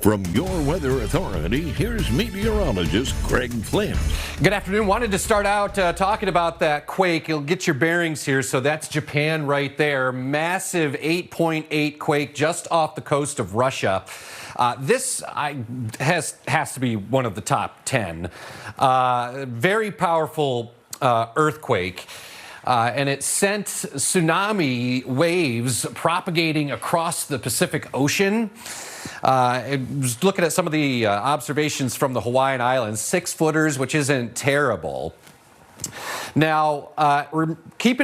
From your weather authority, here's meteorologist Greg Flynn. Good afternoon. Wanted to start out talking about that quake. You'll get your bearings here. So that's Japan right there. Massive 8.8 quake just off the coast of Russia. This has to be one of the top 10. Very powerful earthquake. And it sent tsunami waves propagating across the Pacific Ocean. I was looking at some of the observations from the Hawaiian Islands, 6-footers, which isn't terrible. Now, keep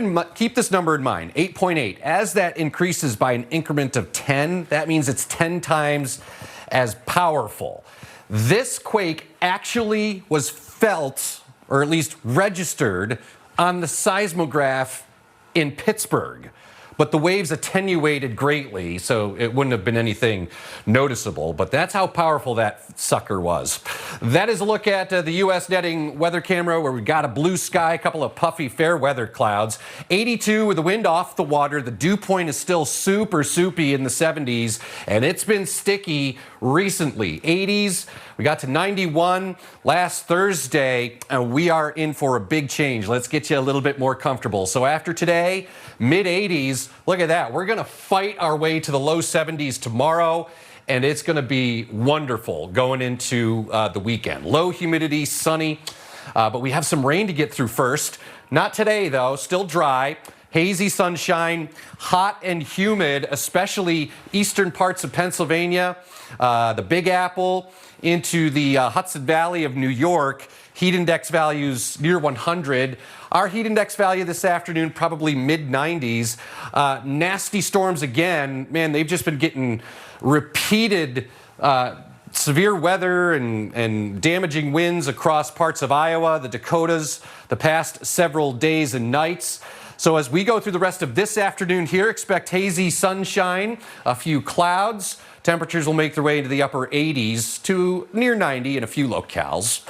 this number in mind, 8.8. As that increases by an increment of 10, that means it's 10 times as powerful. This quake actually was felt, or at least registered, on the seismograph in Pittsburgh. But the waves attenuated greatly, so it wouldn't have been anything noticeable. But that's how powerful that sucker was. That is a look at the U.S. Netting weather camera, where we've got a blue sky, a couple of puffy fair weather clouds. 82 with the wind off the water. The dew point is still super soupy in the 70s, and it's been sticky recently. 80s, we got to 91 last Thursday, and we are in for a big change. Let's get you a little bit more comfortable. So after today, mid-80s, look at that. We're going to fight our way to the low 70s tomorrow, and it's going to be wonderful going into the weekend. Low humidity, sunny, but we have some rain to get through first. Not today, though. Still dry. Hazy sunshine, hot and humid, especially eastern parts of Pennsylvania, the Big Apple, into the Hudson Valley of New York. Heat index values near 100. Our heat index value this afternoon, probably mid-90s. Nasty storms again. Man, they've just been getting repeated severe weather and damaging winds across parts of Iowa, the Dakotas, the past several days and nights. So as we go through the rest of this afternoon here, expect hazy sunshine, a few clouds. Temperatures will make their way into the upper 80s to near 90 in a few locales.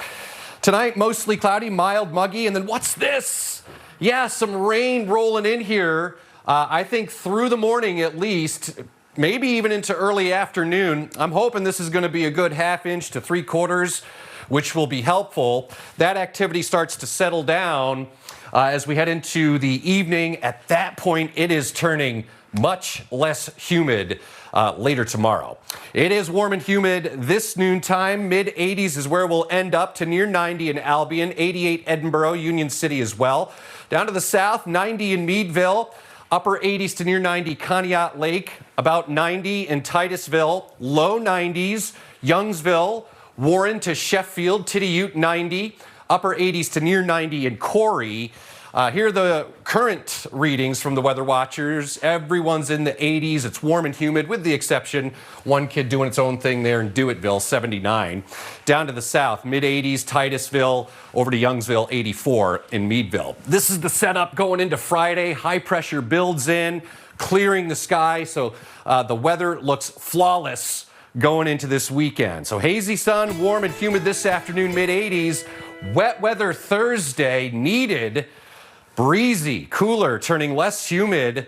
Tonight, mostly cloudy, mild, muggy, and then what's this? Yeah, some rain rolling in here. I think through the morning at least, maybe even into early afternoon. I'm hoping this is going to be a good ½ inch to 3/4, which will be helpful. That activity starts to settle down as we head into the evening. At that point, it is turning much less humid later tomorrow. It is warm and humid this noontime. Mid-80s is where we'll end up to near 90 in Albion, 88 Edinburgh, Union City as well. Down to the south, 90 in Meadville, upper 80s to near 90 Conneaut Lake, about 90 in Titusville, low 90s, Youngsville, Warren to Sheffield, Tidiute 90, upper 80s to near 90 in Corey. Here are the current readings from the weather watchers. Everyone's in the 80s. It's warm and humid, with the exception one kid doing its own thing there in Dewitteville, 79. Down to the south, mid-80s, Titusville, over to Youngsville, 84 in Meadville. This is the setup going into Friday. High pressure builds in, clearing the sky, so the weather looks flawless going into this weekend. So hazy sun, warm and humid this afternoon, mid-80s. Wet weather Thursday needed. Breezy, cooler, turning less humid,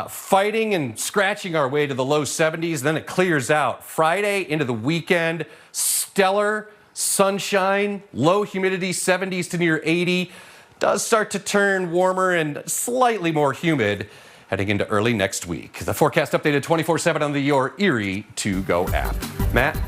fighting and scratching our way to the low 70s. Then it clears out. Friday into the weekend, stellar sunshine, low humidity, 70s to near 80. Does start to turn warmer and slightly more humid heading into early next week. The forecast updated 24/7 on the Your Erie 2Go app. Matt?